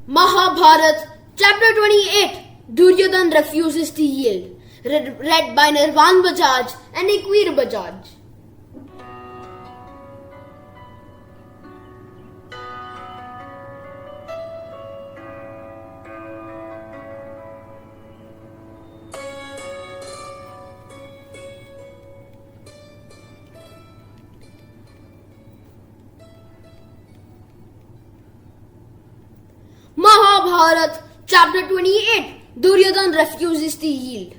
Mahabharata, Chapter 28, Duryodhan refuses to yield. Read by Nirvan Bajaj and Ikveer Bajaj. Mahabharata, Chapter 28, Duryodhan refuses to yield.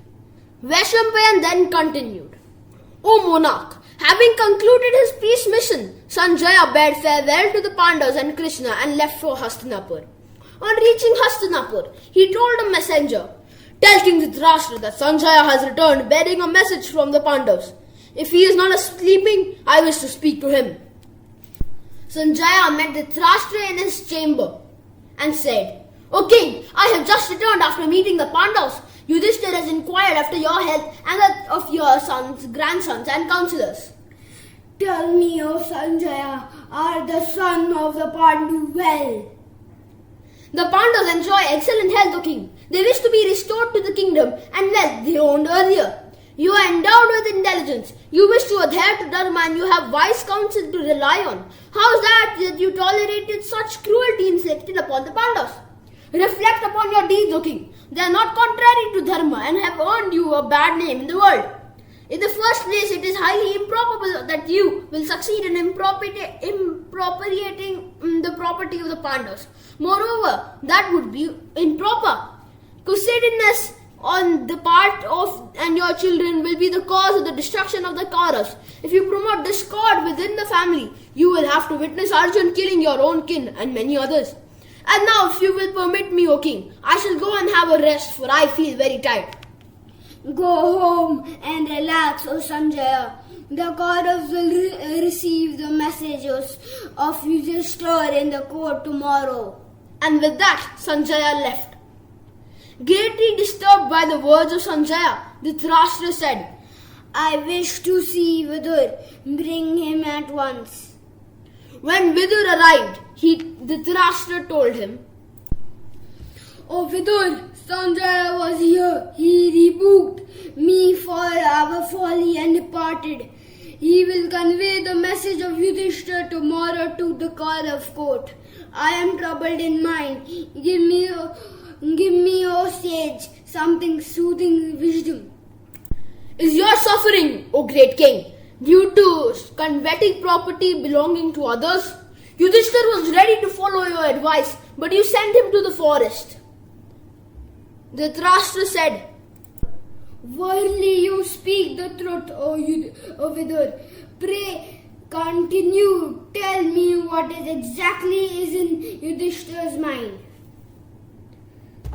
Vaishampayan then continued, O monarch, having concluded his peace mission, Sanjaya bade farewell to the Pandavas and Krishna and left for Hastinapur. On reaching Hastinapur, he told a messenger, Tell King Dhritarashtra that Sanjaya has returned bearing a message from the Pandavas. If he is not sleeping, I wish to speak to him. Sanjaya met Dhritarashtra in his chamber and said, O king, I have just returned after meeting the Pandavas. Yudhishthira has inquired after your health and that of your sons, grandsons and counsellors. Tell me, O Sanjaya, are the sons of the Pandu well? The Pandavas enjoy excellent health, O king. They wish to be restored to the kingdom and wealth they owned earlier. You are endowed with intelligence. You wish to adhere to Dharma and you have wise counsel to rely on. How is that you tolerated such cruelty inflicted upon the Pandavas? Reflect upon your deeds, O king. They are not contrary to Dharma and have earned you a bad name in the world. In the first place, it is highly improbable that you will succeed in impropriating the property of the Pandavas. Moreover, that would be improper. Cussediness on the part of and your children will be the cause of the destruction of the Kauravas. If you promote discord within the family, you will have to witness Arjun killing your own kin and many others. And now, if you will permit me, O king, I shall go and have a rest, for I feel very tired. Go home and relax, O Sanjaya. The Kauravas will receive the messages of Yudhishthira in the court tomorrow. And with that, Sanjaya left. Greatly disturbed by the words of Sanjaya, Dhritarashtra said, I wish to see Vidur. Bring him at once. When Vidur arrived, Dhritarashtra told him, O Vidur, Sanjaya was here. He rebuked me for our folly and departed. He will convey the message of Yudhishthira tomorrow to the Kaurav court. I am troubled in mind. Give me, O sage, something soothing wisdom. Is your suffering, O great king, due to coveting property belonging to others? Yudhishthira was ready to follow your advice, but you sent him to the forest. Dhritarashtra said, Verily you speak the truth, O Vidur. Pray continue. Tell me what exactly is in Yudhishthira's mind.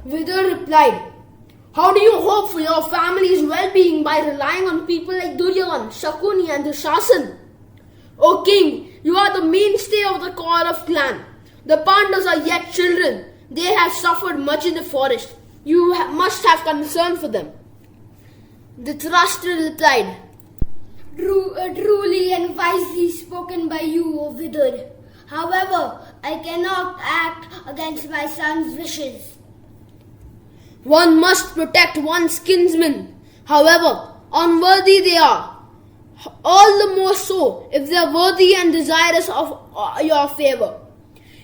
Vidur replied, How do you hope for your family's well-being by relying on people like Duryodhan, Shakuni and Dushasan? O king, you are the mainstay of the Kaurav clan. The Pandavas are yet children. They have suffered much in the forest. You must have concern for them. Dhritarashtra replied, Truly and wisely spoken by you, O Vidur. However, I cannot act against my son's wishes. One must protect one's kinsmen. However, unworthy they are. All the more so if they are worthy and desirous of your favor.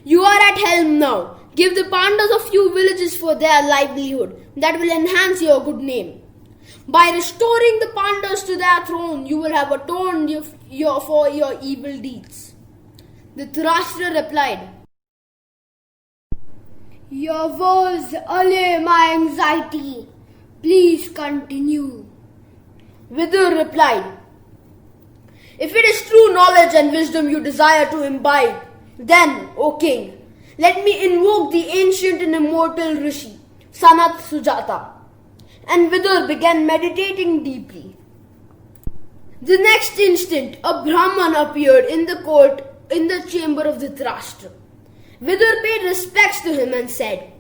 You are at helm now. Give the Pandavas a few villages for their livelihood. That will enhance your good name. By restoring the Pandavas to their throne, you will have atoned for your evil deeds. Dhritarashtra replied, Your words allay my anxiety. Please continue. Vidur replied, If it is true knowledge and wisdom you desire to imbibe, then, O king, let me invoke the ancient and immortal Rishi, Sanat Sujata. And Vidur began meditating deeply. The next instant, a Brahman appeared in the chamber of Dhritarashtra. Vidur paid respects to him and said,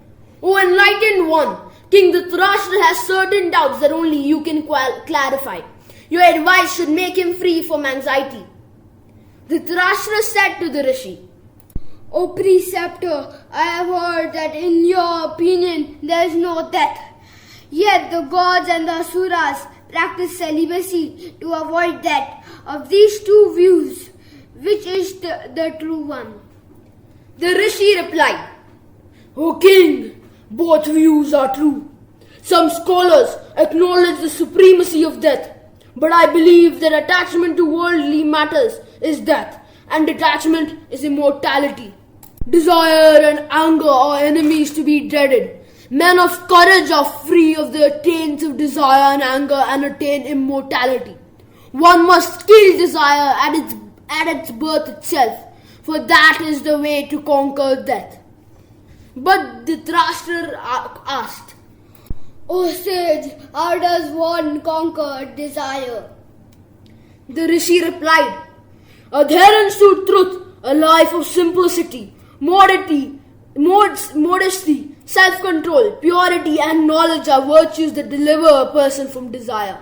O enlightened one, King Dhritarashtra has certain doubts that only you can clarify. Your advice should make him free from anxiety. Dhritarashtra said to the Rishi, O preceptor, I have heard that in your opinion there is no death. Yet the gods and the asuras practice celibacy to avoid death. Of these two views, which is the true one? The rishi replied, O king, both views are true. Some scholars acknowledge the supremacy of death, but I believe that attachment to worldly matters is death, and detachment is immortality. Desire and anger are enemies to be dreaded. Men of courage are free of the taints of desire and anger and attain immortality. One must kill desire at its birth itself, for that is the way to conquer death. But Dhritarashtra asked, O sage, how does one conquer desire? The rishi replied, Adherence to truth, a life of simplicity, modesty, self-control, purity and knowledge are virtues that deliver a person from desire.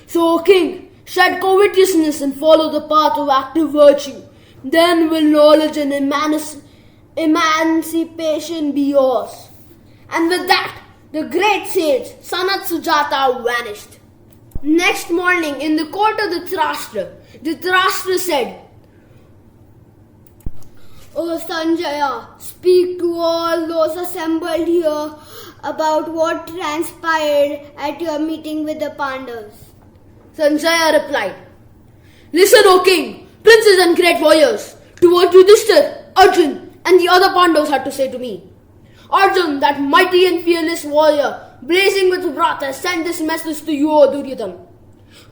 So, O king, shed covetousness and follow the path of active virtue. Then will knowledge and emancipation be yours. And with that, the great sage Sanat Sujata vanished. Next morning, in the court of Dhritarashtra said, O Sanjaya, speak to all those assembled here about what transpired at your meeting with the Pandavas. Sanjaya replied, Listen, O king, princes and great warriors, to what Yudhishthir, Arjun and the other Pandavas had to say to me. Arjun, that mighty and fearless warrior, blazing with wrath, has sent this message to you, O Duryodhana.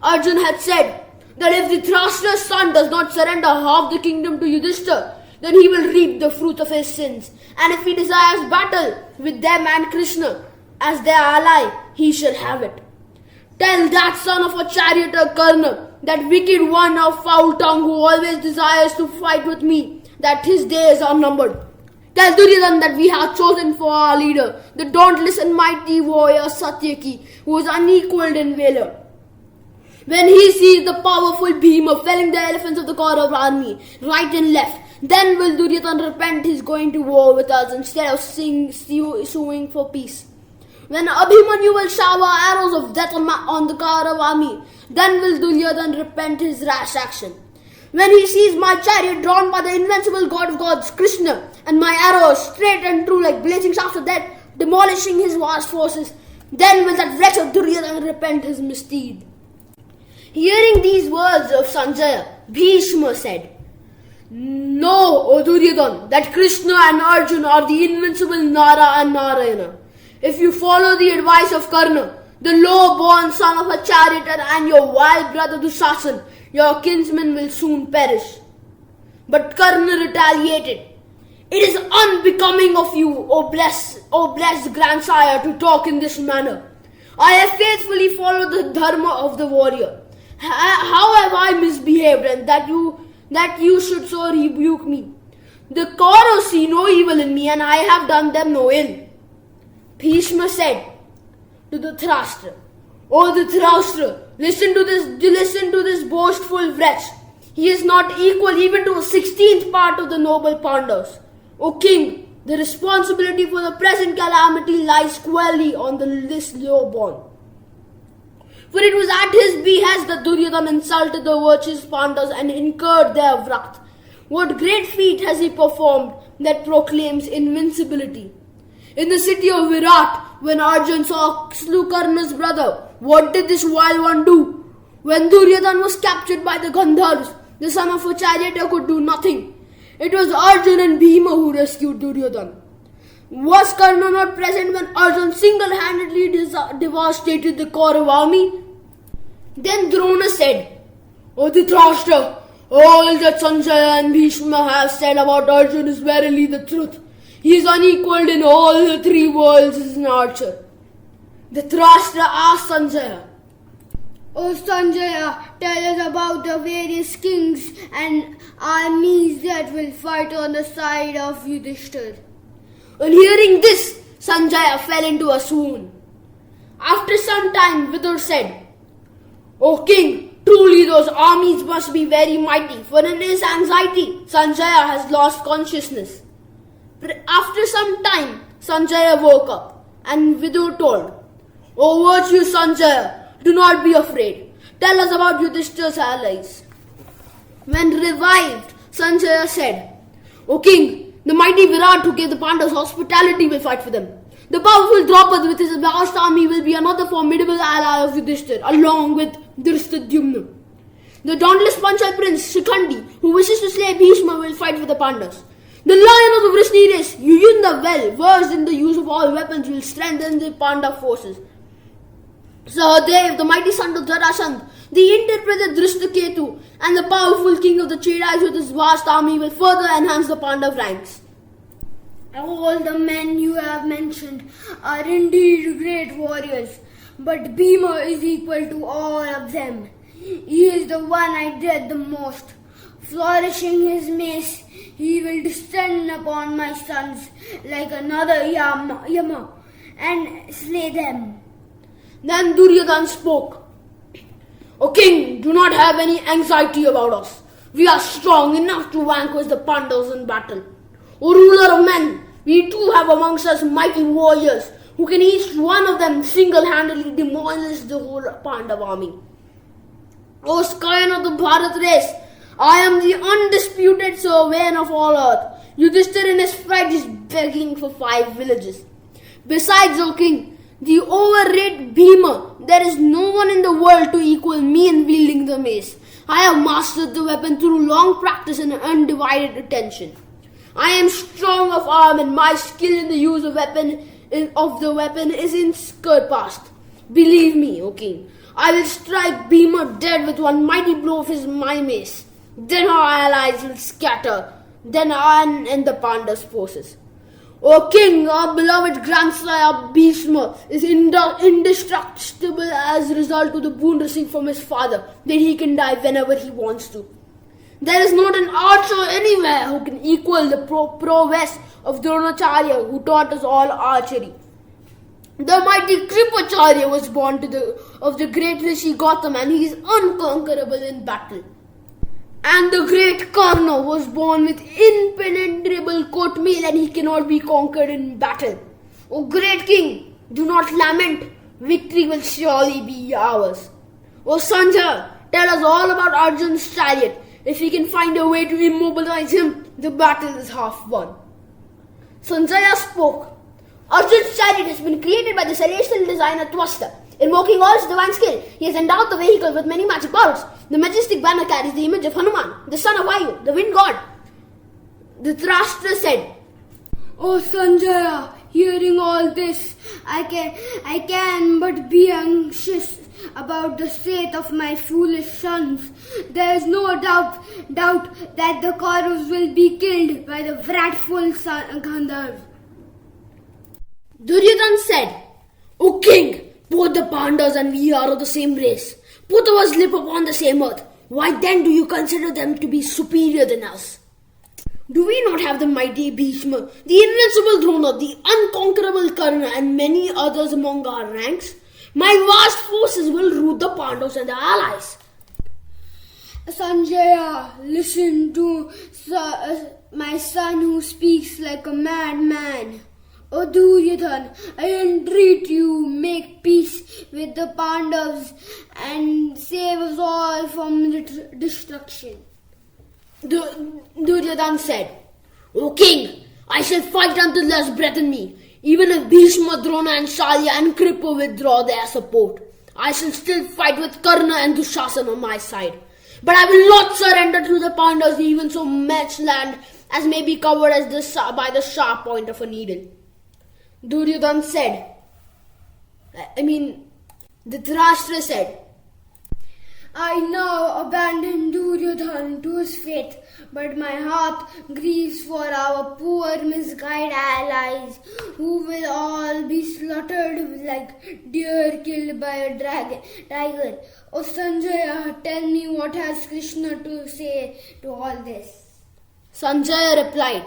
Arjun had said that if Dhritarashtra's son does not surrender half the kingdom to Yudhishthir, then he will reap the fruit of his sins. And if he desires battle with them and Krishna as their ally, he shall have it. Tell that son of a charioteer Karna, that wicked one of foul tongue who always desires to fight with me, that his days are numbered. Tell Duryodhana that we have chosen for our leader the dauntless mighty warrior Satyaki, who is unequaled in valor. When he sees the powerful Bhima felling the elephants of the Kaurav army, right and left, then will Duryodhana repent his going to war with us instead of suing for peace. When Abhimanyu will shower arrows of death on the Kaurav army, then will Duryodhana repent his rash action. When he sees my chariot drawn by the invincible god of gods, Krishna, and my arrows straight and true like blazing shafts of death, demolishing his vast forces, then will that wretched Duryodhana repent his misdeed. Hearing these words of Sanjaya, Bhishma said, Know, O Duryodhana, that Krishna and Arjuna are the invincible Nara and Narayana. If you follow the advice of Karna, the low-born son of a charioteer, and your wild brother Dushasan, your kinsmen will soon perish. But Karna retaliated, It is unbecoming of you, O blessed grandsire, to talk in this manner. I have faithfully followed the dharma of the warrior. How have I misbehaved, and that you should so rebuke me? The Kauravas see no evil in me, and I have done them no ill. Bhishma said to Dhritarashtra, O Dhritarashtra, listen to this boastful wretch. He is not equal even to a 16th part of the noble Pandavas. O king, the responsibility for the present calamity lies squarely on this low-born. For it was at his behest that Duryodhana insulted the virtuous Pandavas and incurred their wrath. What great feat has he performed that proclaims invincibility? In the city of Virat, when Arjun slew Karna's brother, what did this wild one do? When Duryodhana was captured by the Gandharvas, the son of a charioteer could do nothing. It was Arjun and Bhima who rescued Duryodhana. Was Karna not present when Arjun single-handedly devastated the Kaurav army? Then Drona said, O Dhritarashtra, all that Sanjaya and Bhishma have said about Arjun is verily the truth. He is unequaled in all the three worlds as an archer. Dhritarashtra asked Sanjaya, O Sanjaya, tell us about the various kings and armies that will fight on the side of Yudhishthir. On hearing this, Sanjaya fell into a swoon. After some time, Vidur said, O king, truly those armies must be very mighty, for in his anxiety, Sanjaya has lost consciousness. After some time, Sanjaya woke up and Vidur told, "O virtuous Sanjaya, do not be afraid. Tell us about Yudhishthira's allies." When revived, Sanjaya said, "O king, the mighty Virat who gave the Pandavas hospitality will fight for them. The powerful Draupadi with his vast army will be another formidable ally of Yudhishthira, along with Dhristadyumna. The dauntless Panchal prince, Shikhandi, who wishes to slay Bhishma, will fight for the Pandavas. The lion of the Vrishni race, Yuyunda, well versed in the use of all weapons, will strengthen the Pandav forces. Sahadev, the mighty son of Jarasandh, the interpreter Drishtaketu, and the powerful king of the Chedais with his vast army will further enhance the Pandav ranks. All the men you have mentioned are indeed great warriors, but Bhima is equal to all of them. He is the one I dread the most. Flourishing his mace, he will descend upon my sons like another Yama and slay them." Then Duryodhana spoke, "O king, do not have any anxiety about us. We are strong enough to vanquish the Pandavas in battle. O ruler of men, we too have amongst us mighty warriors who can each one of them single-handedly demolish the whole Pandav army. O scion of the Bharat race, I am the undisputed sovereign of all earth. Yudhishthira in his fright is begging for 5 villages. Besides, O king, the overrated Bhima, there is no one in the world to equal me in wielding the mace. I have mastered the weapon through long practice and undivided attention. I am strong of arm and my skill in the use of the weapon is unsurpassed. Believe me, O king, I will strike Bhima dead with one mighty blow of my mace. Then our allies will scatter. Then I and the Pandavas' forces. O king, our beloved grandsire Bhishma is indestructible as a result of the boon received from his father, that he can die whenever he wants to. There is not an archer anywhere who can equal the prowess of Dronacharya, who taught us all archery. The mighty Kripacharya was born of the great Rishi Gautam, and he is unconquerable in battle. And the great Karna was born with impenetrable coat mail, and he cannot be conquered in battle. O great king, do not lament. Victory will surely be ours. O Sanjay, tell us all about Arjun's chariot. If we can find a way to immobilize him, the battle is half won." Sanjaya spoke. "Arjun's chariot has been created by the celestial designer Twasta. Invoking all his divine skill, he has endowed the vehicle with many magic powers. The majestic banner carries the image of Hanuman, the son of Vayu, the wind god." Dhritarashtra said, "O Sanjaya, hearing all this, I can but be anxious about the state of my foolish sons. There is no doubt that the Kauravas will be killed by the wrathful Gandharvas." Duryodhana said, "O king, both the Pandavas and we are of the same race. Both of us live upon the same earth. Why then do you consider them to be superior than us? Do we not have the mighty Bhishma, the invincible Drona, the unconquerable Karna, and many others among our ranks? My vast forces will root the Pandavas and their allies." "Sanjaya, listen to my son who speaks like a madman. O Duryodhana, I entreat you, make peace with the Pandavas and save us all from destruction." Duryodhana said, "O king, I shall fight until there is breath in me. Even if Bhishma, Drona and Shalya and Kripa withdraw their support, I shall still fight with Karna and Dushasana on my side. But I will not surrender to the Pandavas even so much land as may be covered by the sharp point of a needle." Duryodhana said, Dhritarashtra said, "I now abandon Duryodhana to his fate, but my heart grieves for our poor misguided allies, who will all be slaughtered like deer killed by a tiger. O Sanjaya, tell me what has Krishna to say to all this?" Sanjaya replied,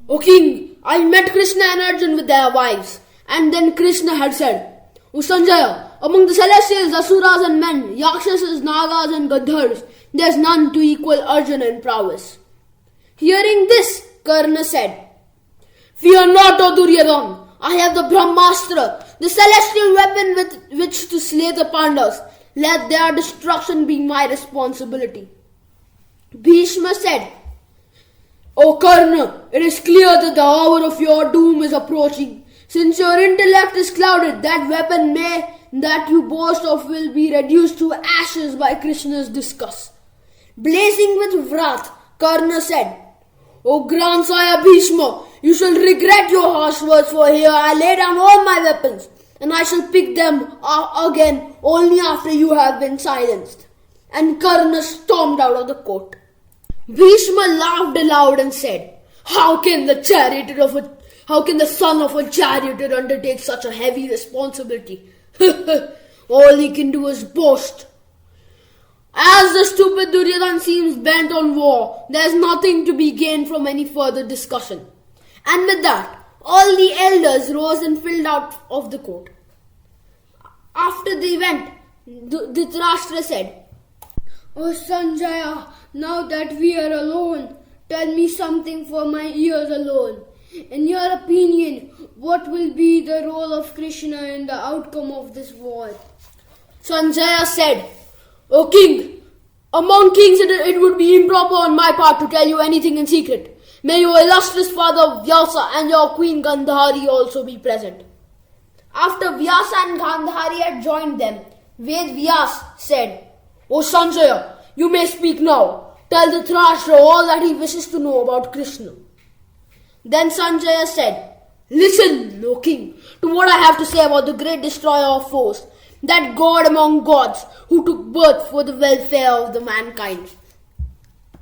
"O king, I met Krishna and Arjun with their wives." And then Krishna had said, "O Sanjaya, among the celestials, Asuras and men, Yakshasas, Nagas and Gandharvas, there is none to equal Arjuna in prowess." Hearing this, Karna said, Fear not, O Duryodhana. I have the Brahmastra, the celestial weapon with which to slay the Pandavas. Let their destruction be my responsibility. Bhishma said, O Karna, it is clear that the hour of your doom is approaching. Since your intellect is clouded, that weapon that you boast of will be reduced to ashes by Krishna's disgust. Blazing with wrath, Karna said, O grandsire Bhishma, you shall regret your harsh words, for here I lay down all my weapons, and I shall pick them up again only after you have been silenced. And Karna stormed out of the court. Bhishma laughed aloud and said, How can the son of a charioteer undertake such a heavy responsibility? All he can do is boast. As the stupid Duryodhana seems bent on war, there is nothing to be gained from any further discussion. And with that, all the elders rose and filed out of the court. After they went, Dhritarashtra said, O Sanjaya, now that we are alone, tell me something for my ears alone. In your opinion, what will be the role of Krishna in the outcome of this war? Sanjaya said, O king, among kings it would be improper on my part to tell you anything in secret. May your illustrious father Vyasa and your queen Gandhari also be present. After Vyasa and Gandhari had joined them, Ved Vyas said, O Sanjaya, you may speak now. Tell Dhritarashtra all that he wishes to know about Krishna. Then Sanjaya said, Listen, O king, to what I have to say about the great destroyer of foes, that god among gods who took birth for the welfare of the mankind.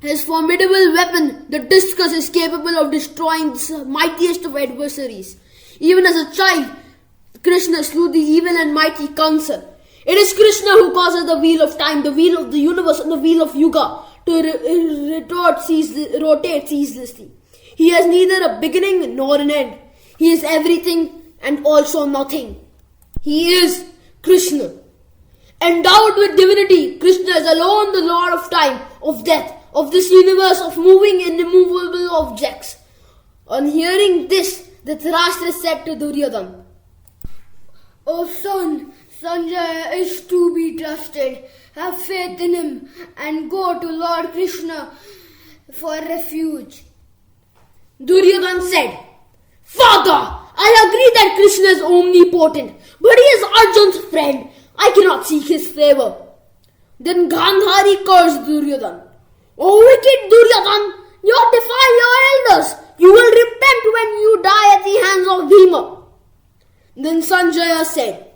His formidable weapon, the discus, is capable of destroying the mightiest of adversaries. Even as a child, Krishna slew the evil and mighty Kansa. It is Krishna who causes the wheel of time, the wheel of the universe, and the wheel of Yuga to rotate ceaselessly. He has neither a beginning nor an end. He is everything and also nothing. He is Krishna. Endowed with divinity, Krishna is alone the Lord of time, of death, of this universe, of moving and immovable objects. On hearing this, Dhritarashtra said to Duryodhana, O son, Sanjaya is to be trusted. Have faith in him and go to Lord Krishna for refuge. Duryodhana said, Father, I agree that Krishna is omnipotent, but he is Arjun's friend. I cannot seek his favor. Then Gandhari cursed Duryodhana. O wicked Duryodhana, you defy your elders. You will repent when you die at the hands of Bhima. Then Sanjaya said,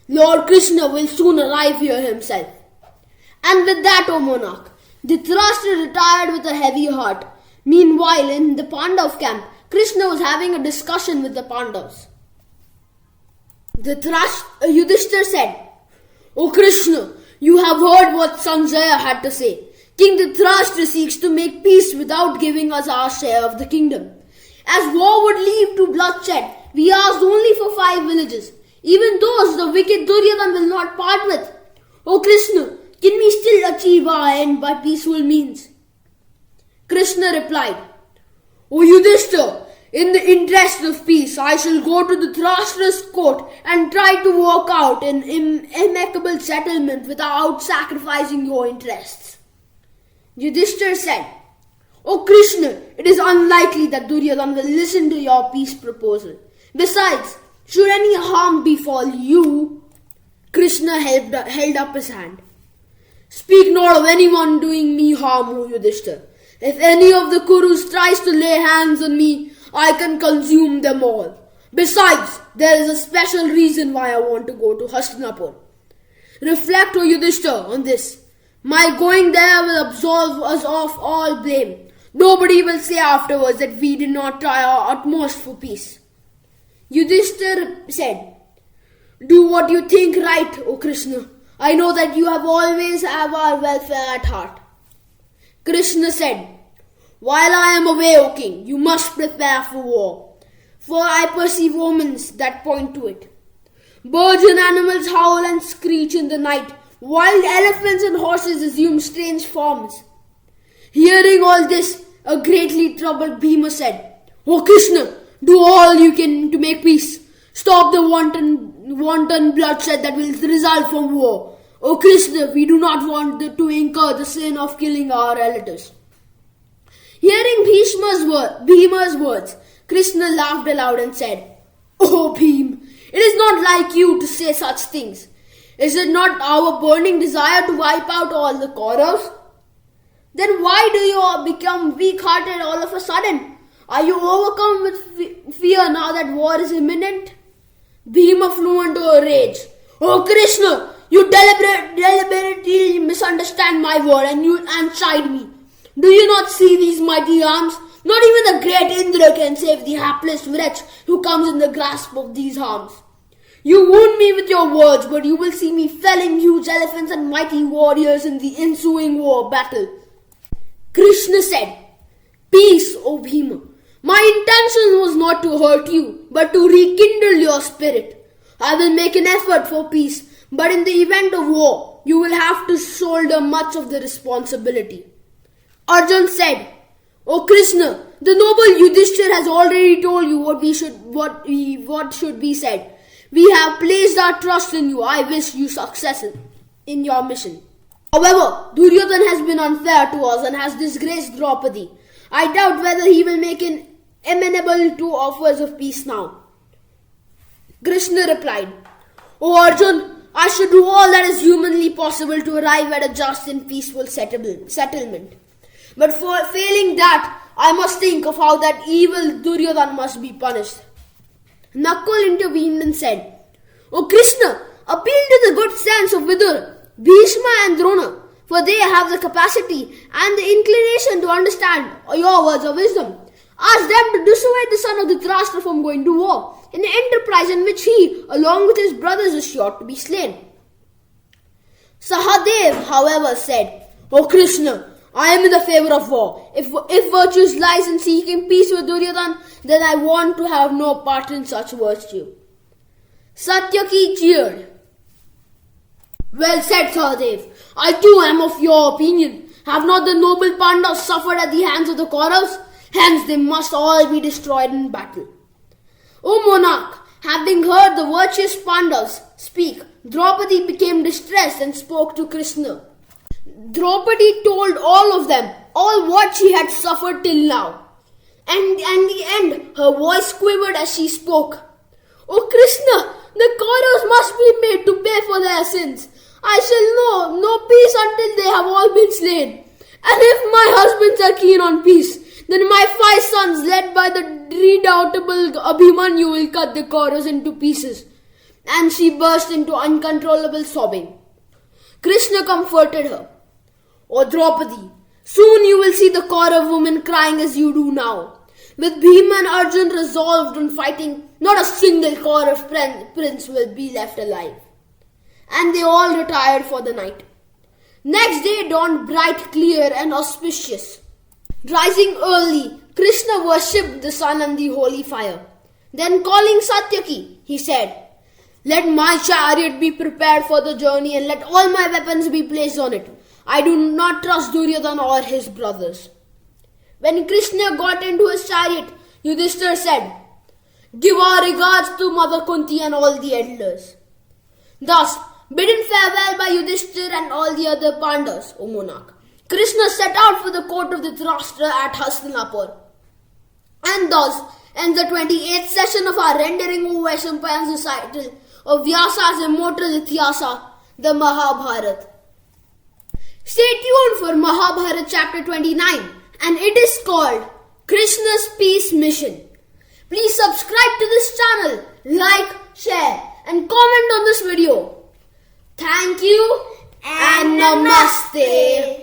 Lord Krishna will soon arrive here himself. And with that, O monarch, Dhritarashtra retired with a heavy heart. Meanwhile, in the Pandav camp, Krishna was having a discussion with the Pandavas. Yudhishthira said, O Krishna, you have heard what Sanjaya had to say. King Dhritarashtra seeks to make peace without giving us our share of the kingdom. As war would lead to bloodshed, we asked only for 5 villages. Even those the wicked Duryodhana will not part with. O Krishna, can we still achieve our end by peaceful means? Krishna replied, O Yudhishthira, in the interest of peace, I shall go to the Dhritarashtra's court and try to work out an amicable settlement without sacrificing your interests. Yudhishthira said, O Krishna, it is unlikely that Duryodhana will listen to your peace proposal. Besides, should any harm befall you, Krishna held up his hand. Speak not of anyone doing me harm, O Yudhishthira. If any of the Kurus tries to lay hands on me, I can consume them all. Besides, there is a special reason why I want to go to Hastinapur. Reflect, O Yudhishthira, on this. My going there will absolve us of all blame. Nobody will say afterwards that we did not try our utmost for peace. Yudhishthira said, Do what you think right, O Krishna. I know that you have always have our welfare at heart. Krishna said, While I am away, O king, you must prepare for war, for I perceive omens that point to it. Birds and animals howl and screech in the night. Wild elephants and horses assume strange forms. Hearing all this, a greatly troubled Bhima said, O Krishna, Do all you can to make peace. Stop the wanton bloodshed that will result from war. O Krishna, we do not want to incur the sin of killing our relatives. Hearing Bhima's words, Krishna laughed aloud and said, "Oh Bhim, it is not like you to say such things. Is it not our burning desire to wipe out all the Kauravas? Then why do you become weak-hearted all of a sudden? Are you overcome with fear now that war is imminent?" Bhima flew into a rage. "Oh Krishna, you deliberately misunderstand my word and chide me. Do you not see these mighty arms? Not even the great Indra can save the hapless wretch who comes in the grasp of these arms. You wound me with your words, but you will see me felling huge elephants and mighty warriors in the ensuing war battle." Krishna said, "Peace, O Bhima. My intention was not to hurt you, but to rekindle your spirit. I will make an effort for peace, but in the event of war, you will have to shoulder much of the responsibility." Arjun said, "O Krishna, the noble Yudhishthir has already told you what should be said. We have placed our trust in you. I wish you success in your mission. However, Duryodhana has been unfair to us and has disgraced Draupadi. I doubt whether he will make an amenable to offers of peace now." Krishna replied, "O Arjun, I should do all that is humanly possible to arrive at a just and peaceful settlement. But for failing that, I must think of how that evil Duryodhana must be punished." Nakul intervened and said, "O Krishna, appeal to the good sense of Vidura, Bhishma and Drona, for they have the capacity and the inclination to understand your words of wisdom. Ask them to dissuade the son of Dhritarashtra from going to war, in an enterprise in which he, along with his brothers, is sure to be slain." Sahadev, however, said, "O Krishna, I am in the favor of war. If virtue lies in seeking peace with Duryodhana, then I want to have no part in such virtue." Satyaki cheered. "Well said, Sahadev. I too am of your opinion. Have not the noble Pandavas suffered at the hands of the Kauravas? Hence they must all be destroyed in battle." O monarch, having heard the virtuous Pandavas speak, Draupadi became distressed and spoke to Krishna. Draupadi told all of them all what she had suffered till now. And in the end, her voice quivered as she spoke. "O Krishna, the Kauravas must be made to pay for their sins. I shall know no peace until they have all been slain. And if my husbands are keen on peace, then my 5 sons, led by the redoubtable Abhimanyu, will cut the Kauravas into pieces." And she burst into uncontrollable sobbing. Krishna comforted her. "O Draupadi, soon you will see the Kaurav women crying as you do now. With Bhima and Arjun resolved on fighting, not a single Kaurav prince will be left alive." And they all retired for the night. Next day dawned bright, clear and auspicious. Rising early, Krishna worshipped the sun and the holy fire. Then calling Satyaki, he said, "Let my chariot be prepared for the journey and let all my weapons be placed on it. I do not trust Duryodhana or his brothers." When Krishna got into his chariot, Yudhishthira said, "Give our regards to Mother Kunti and all the elders." Thus, bidden farewell by Yudhishthira and all the other Pandavas, O monarch, Krishna set out for the court of Dhritarashtra at Hastinapur. And thus ends the 28th session of our rendering of Vaishampayan's recital of Vyasa's immortal Ityasa, the Mahabharata. Stay tuned for Mahabharata chapter 29, and it is called Krishna's Peace Mission. Please subscribe to this channel, like, share and comment on this video. Thank you and Namaste.